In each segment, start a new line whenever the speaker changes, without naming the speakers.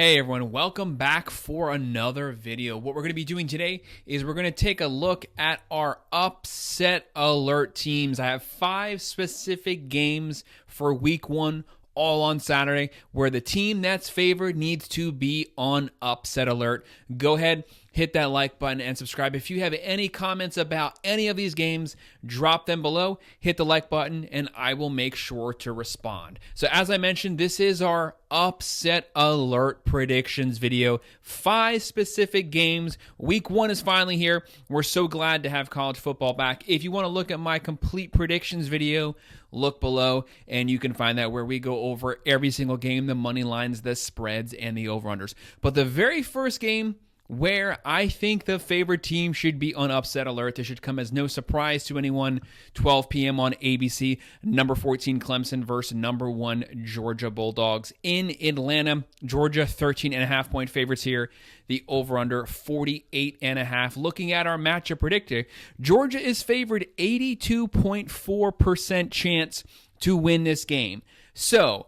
Hey everyone, welcome back for another video. What we're going to be doing today is we're going to take a look at our upset alert teams. I have 5 specific games for week 1, all on Saturday, where the team that's favored needs to be on upset alert. Go ahead, hit that like button and subscribe. If you have any comments about any of these games, drop them below, hit the like button, and I will make sure to respond. So as I mentioned, this is our upset alert predictions video. 5 specific games. Week 1 is finally here. We're so glad to have college football back. If you want to look at my complete predictions video, look below, and you can find that where we go over every single game, the money lines, the spreads, and the over-unders. But the very first game where I think the favored team should be on upset alert, this should come as no surprise to anyone, 12 p.m. on ABC, number 14 Clemson versus number 1 Georgia Bulldogs in Atlanta. Georgia 13.5-point favorites here. The over-under 48.5. Looking at our matchup predictor, Georgia is favored 82.4% chance to win this game. So,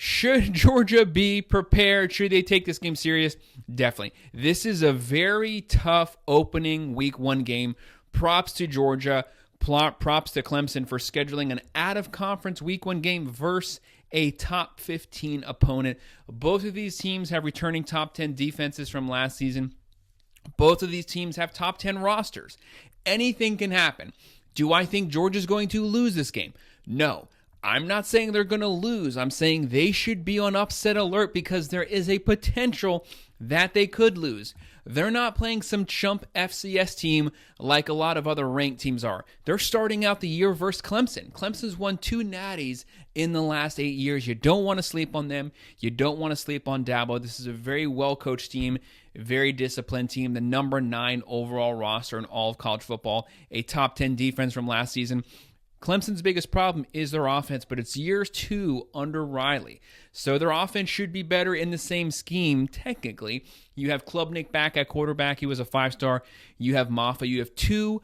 should Georgia be prepared? Should they take this game serious? Definitely. This is a very tough opening week 1 game. Props to Georgia. Props to Clemson for scheduling an out-of-conference week 1 game versus a top 15 opponent. Both of these teams have returning top 10 defenses from last season. Both of these teams have top 10 rosters. Anything can happen. Do I think Georgia's going to lose this game? No. I'm not saying they're going to lose. I'm saying they should be on upset alert because there is a potential that they could lose. They're not playing some chump FCS team like a lot of other ranked teams are. They're starting out the year versus Clemson. Clemson's won 2 natties in the last 8 years. You don't want to sleep on them. You don't want to sleep on Dabo. This is a very well-coached team, very disciplined team, the number 9 overall roster in all of college football, a top 10 defense from last season. Clemson's biggest problem is their offense, but it's years 2 under Riley. So their offense should be better in the same scheme, technically. You have Klubnik back at quarterback. He was a 5-star. You have Maffa. You have 2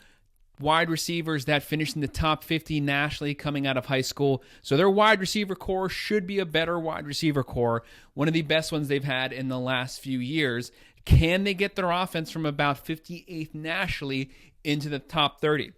wide receivers that finished in the top 50 nationally coming out of high school. So their wide receiver core should be a better wide receiver core, one of the best ones they've had in the last few years. Can they get their offense from about 58th nationally into the top 30?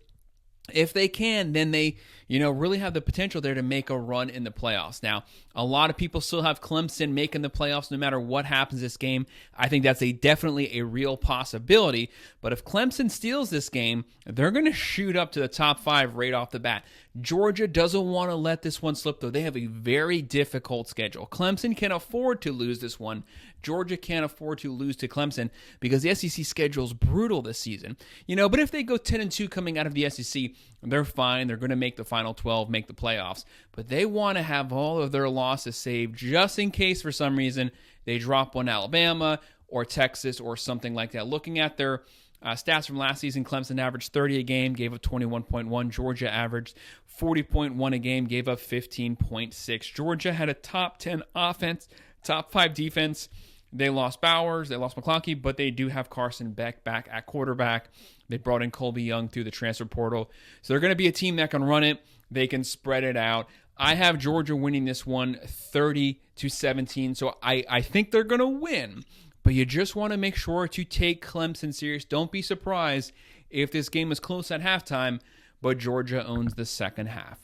If they can, then they, really have the potential there to make a run in the playoffs. Now, a lot of people still have Clemson making the playoffs no matter what happens this game. I think that's definitely a real possibility. But if Clemson steals this game, they're going to shoot up to the top 5 right off the bat. Georgia doesn't want to let this one slip, though. They have a very difficult schedule. Clemson can afford to lose this one. Georgia can't afford to lose to Clemson because the SEC schedule is brutal this season. But if they go 10-2 coming out of the SEC, they're fine. They're going to make the final 12, make the playoffs. But they want to have all of their losses saved just in case for some reason they drop one Alabama or Texas or something like that. Looking at their stats from last season, Clemson averaged 30 a game, gave up 21.1. Georgia averaged 40.1 a game, gave up 15.6. Georgia had a top 10 offense, top 5 defense. They lost Bowers, they lost McClunky, but they do have Carson Beck back at quarterback. They brought in Colby Young through the transfer portal. So they're going to be a team that can run it. They can spread it out. I have Georgia winning this one 30-17. So I think they're going to win. But you just want to make sure to take Clemson serious. Don't be surprised if this game is close at halftime, but Georgia owns the second half.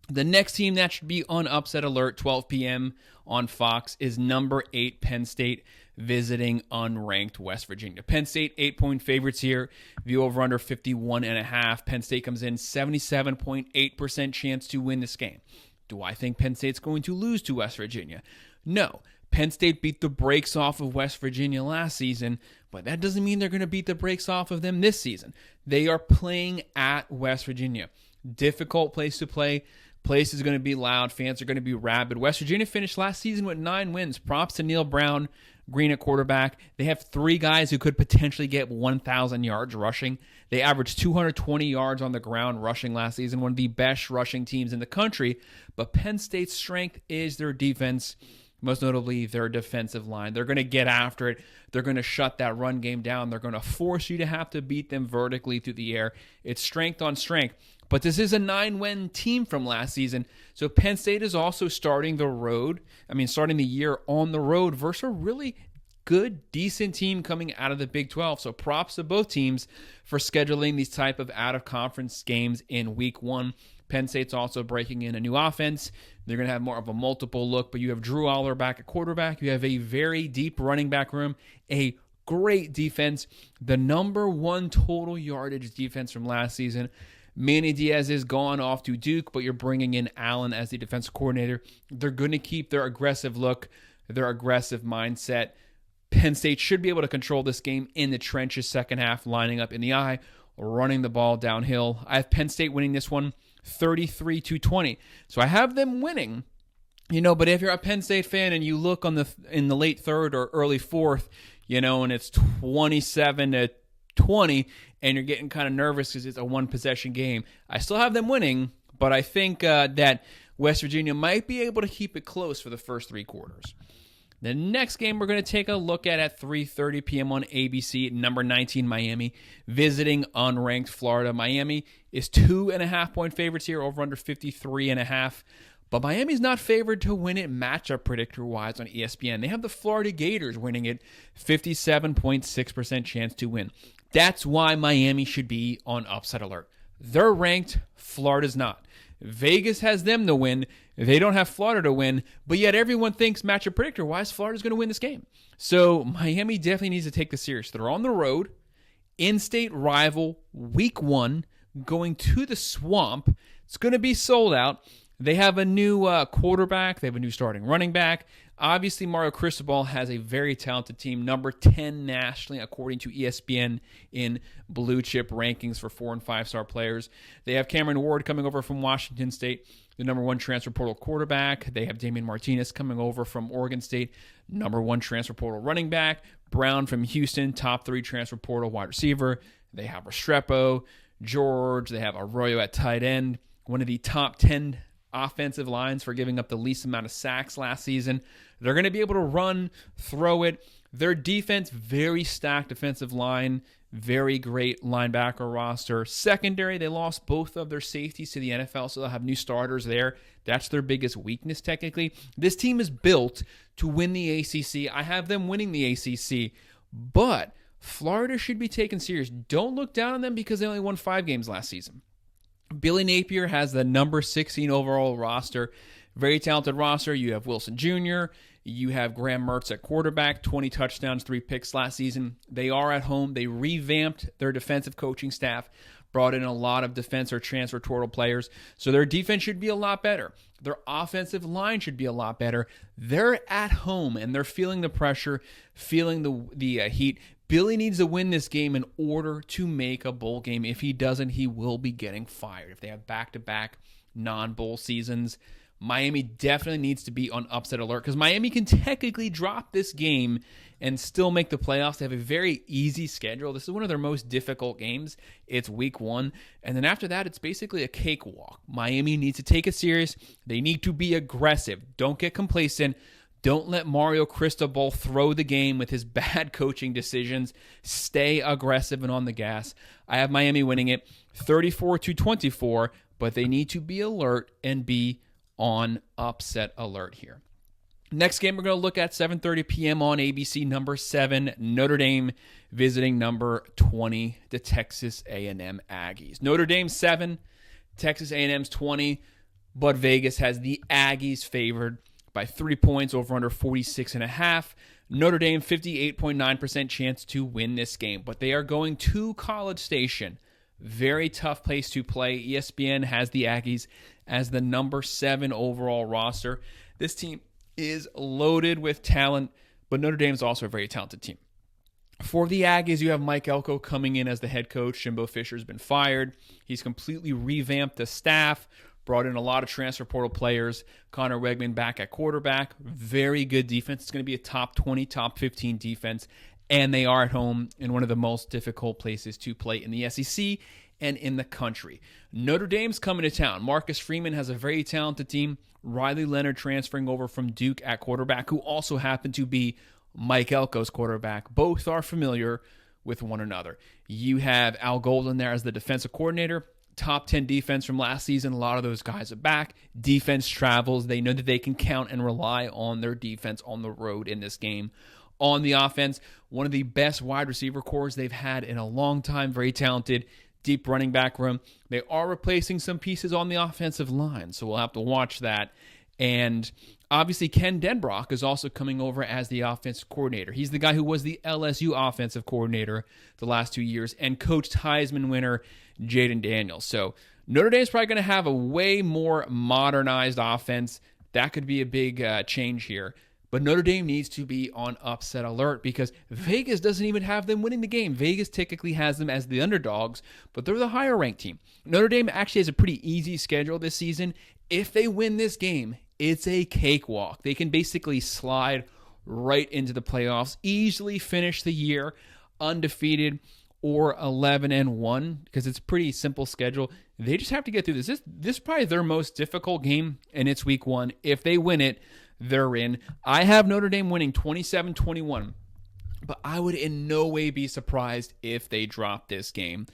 The next team that should be on upset alert, 12 p.m. on Fox, is number 8 Penn State visiting unranked West Virginia. Penn State, 8-point favorites here. View over under 51.5. Penn State comes in 77.8% chance to win this game. Do I think Penn State's going to lose to West Virginia? No. Penn State beat the brakes off of West Virginia last season, but that doesn't mean they're going to beat the brakes off of them this season. They are playing at West Virginia. Difficult place to play. Place is going to be loud. Fans are going to be rabid. West Virginia finished last season with 9 wins. Props to Neil Brown, Green at quarterback. They have 3 guys who could potentially get 1,000 yards rushing. They averaged 220 yards on the ground rushing last season, one of the best rushing teams in the country. But Penn State's strength is their defense. most notably their defensive line. They're going to get after it. They're going to shut that run game down. They're going to force you to have to beat them vertically through the air. It's strength on strength. But this is a 9-win team from last season. So Penn State is also starting the year on the road versus a really good, decent team coming out of the Big 12. So props to both teams for scheduling these type of out-of-conference games in Week 1. Penn State's also breaking in a new offense. They're going to have more of a multiple look, but you have Drew Aller back at quarterback. You have a very deep running back room, a great defense, the number 1 total yardage defense from last season. Manny Diaz is gone off to Duke, but you're bringing in Allen as the defensive coordinator. They're going to keep their aggressive look, their aggressive mindset. Penn State should be able to control this game in the trenches second half, lining up in the eye, running the ball downhill. I have Penn State winning this one 33-20. So I have them winning. But if you're a Penn State fan and you look in the late third or early fourth, and it's 27-20, and you're getting kind of nervous because it's a one-possession game, I still have them winning, but I think that West Virginia might be able to keep it close for the first 3 quarters. The next game we're going to take a look at 3:30 p.m. on ABC, number 19 Miami, visiting unranked Florida. Miami is 2.5-point favorites here, over under 53.5. But Miami's not favored to win it matchup predictor-wise on ESPN. They have the Florida Gators winning it, 57.6% chance to win. That's why Miami should be on upset alert. They're ranked, Florida's not. Vegas has them to win. They don't have Florida to win, but yet everyone thinks matchup predictor-wise, Florida's going to win this game. So Miami definitely needs to take this serious. They're on the road, in-state rival, Week 1, going to the Swamp. It's going to be sold out. They have a new quarterback. They have a new starting running back. Obviously, Mario Cristobal has a very talented team, number 10 nationally, according to ESPN in blue chip rankings for 4- and 5-star players. They have Cameron Ward coming over from Washington State, the number 1 transfer portal quarterback. They have Damian Martinez coming over from Oregon State, number 1 transfer portal running back. Brown from Houston, top 3 transfer portal wide receiver. They have Restrepo, George. They have Arroyo at tight end, one of the top 10 offensive lines for giving up the least amount of sacks last season. They're going to be able to run, throw it. Their defense, very stacked defensive line, very great linebacker roster. Secondary, they lost both of their safeties to the NFL, so they'll have new starters there. That's their biggest weakness, technically. This team is built to win the ACC. I have them winning the ACC, but Florida should be taken serious. Don't look down on them because they only won 5 games last season. Billy Napier has the number 16 overall roster. Very talented roster. You have Wilson Jr., you have Graham Mertz at quarterback, 20 touchdowns, 3 picks last season. They are at home. They revamped their defensive coaching staff, brought in a lot of defense or transfer portal players. So their defense should be a lot better. Their offensive line should be a lot better. They're at home, and they're feeling the pressure, feeling the heat. Billy needs to win this game in order to make a bowl game. If he doesn't, he will be getting fired. If they have back-to-back non-bowl seasons, Miami definitely needs to be on upset alert because Miami can technically drop this game and still make the playoffs. They have a very easy schedule. This is one of their most difficult games. It's Week 1. And then after that, it's basically a cakewalk. Miami needs to take it serious. They need to be aggressive. Don't get complacent. Don't let Mario Cristobal throw the game with his bad coaching decisions. Stay aggressive and on the gas. I have Miami winning it 34-24, but they need to be alert and be on upset alert here. Next game we're going to look at 7:30 p.m. on ABC, number 7, Notre Dame visiting number 20, the Texas A&M Aggies. Notre Dame 7, Texas A&M's 20, but Vegas has the Aggies favored by 3 points, over under 46.5. Notre Dame 58.9% chance to win this game, but they are going to College Station. Very tough place to play. ESPN has the Aggies as the number 7 overall roster. This team is loaded with talent, but Notre Dame is also a very talented team. For the Aggies, you have Mike Elko coming in as the head coach. Jimbo Fisher's been fired. He's completely revamped the staff, brought in a lot of transfer portal players. Connor Wegman back at quarterback. Very good defense. It's going to be a top 20, top 15 defense. And they are at home in one of the most difficult places to play in the SEC and in the country. Notre Dame's coming to town. Marcus Freeman has a very talented team. Riley Leonard transferring over from Duke at quarterback, who also happened to be Mike Elko's quarterback. Both are familiar with one another. You have Al Golden there as the defensive coordinator. Top 10 defense from last season. A lot of those guys are back. Defense travels. They know that they can count and rely on their defense on the road in this game. On the offense, one of the best wide receiver cores they've had in a long time. Very talented. Deep running back room. They are replacing some pieces on the offensive line, so we'll have to watch that. And obviously, Ken Denbrock is also coming over as the offensive coordinator. He's the guy who was the LSU offensive coordinator the last 2 years and coached Heisman winner Jaden Daniels. So Notre Dame's probably going to have a way more modernized offense. That could be a big change here. But Notre Dame needs to be on upset alert because Vegas doesn't even have them winning the game. Vegas typically has them as the underdogs, but they're the higher ranked team. Notre Dame actually has a pretty easy schedule this season. If they win this game, it's a cakewalk. They can basically slide right into the playoffs, easily finish the year undefeated or 11-1 because it's a pretty simple schedule. They just have to get through this. This is probably their most difficult game, and it's week 1. If they win it, they're in. I have Notre Dame winning 27-21, but I would in no way be surprised if they dropped this game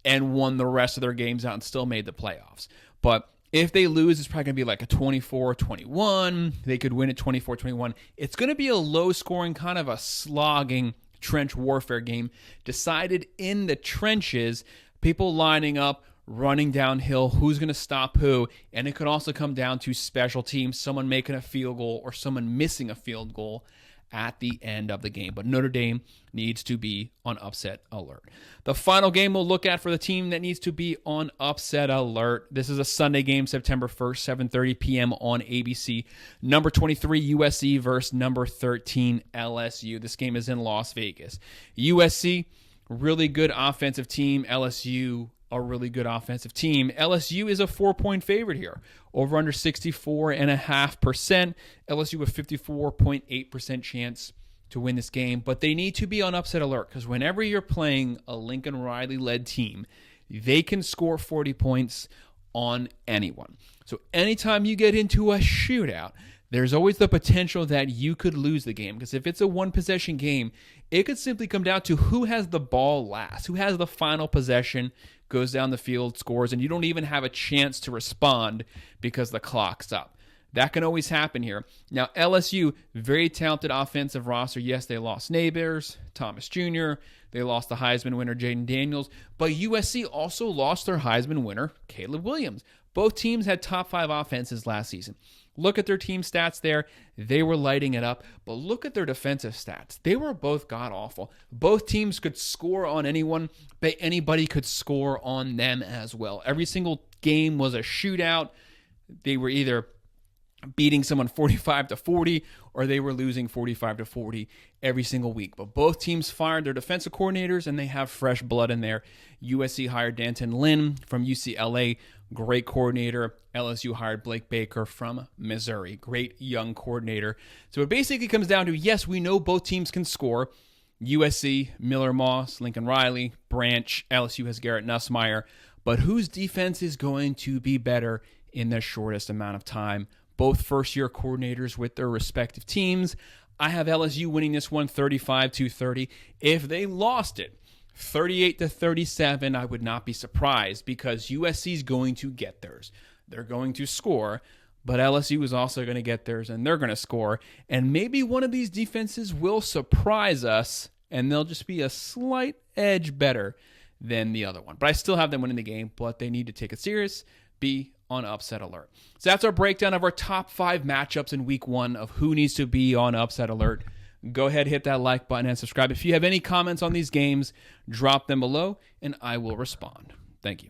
and won the rest of their games out and still made the playoffs. But if they lose, it's probably going to be like a 24-21. They could win it 24-21. It's going to be a low-scoring, kind of a slogging trench warfare game decided in the trenches, people lining up, running downhill, who's going to stop who, and it could also come down to special teams, someone making a field goal or someone missing a field goal at the end of the game. But Notre Dame needs to be on upset alert. The final game we'll look at for the team that needs to be on upset alert. This is a Sunday game, September 1st, 7:30 p.m. on ABC. Number 23 USC versus number 13 LSU. This game is in Las Vegas. USC, really good offensive team. LSU, a really good offensive team. LSU is a 4-point favorite here. Over under 64.5%. LSU a 54.8% chance to win this game. But they need to be on upset alert because whenever you're playing a Lincoln Riley-led team, they can score 40 points on anyone. So anytime you get into a shootout, there's always the potential that you could lose the game because if it's a one-possession game, it could simply come down to who has the ball last, who has the final possession, goes down the field, scores, and you don't even have a chance to respond because the clock's up. That can always happen here. Now, LSU, very talented offensive roster. Yes, they lost Neighbors, Thomas Jr., they lost the Heisman winner, Jaden Daniels, but USC also lost their Heisman winner, Caleb Williams. Both teams had top 5 offenses last season. Look at their team stats there. They were lighting it up. But look at their defensive stats. They were both god-awful. Both teams could score on anyone, but anybody could score on them as well. Every single game was a shootout. They were either beating someone 45-40 or they were losing 45-40 every single week. But both teams fired their defensive coordinators, and they have fresh blood in there. USC hired Danton Lynn from UCLA. Great coordinator. LSU hired Blake Baker from Missouri. Great young coordinator. So it basically comes down to, yes, we know both teams can score. USC, Miller Moss, Lincoln Riley, Branch. LSU has Garrett Nussmeier. But whose defense is going to be better in the shortest amount of time? Both first-year coordinators with their respective teams. I have LSU winning this one 35-30. If they lost it 38-37, I would not be surprised because USC is going to get theirs. They're going to score, but LSU is also going to get theirs, and they're going to score. And maybe one of these defenses will surprise us, and they'll just be a slight edge better than the other one. But I still have them winning the game, but they need to take it serious, be on upset alert. So that's our breakdown of our top 5 matchups in week 1 of who needs to be on upset alert. Go ahead, hit that like button and subscribe. If you have any comments on these games, drop them below, and I will respond. Thank you.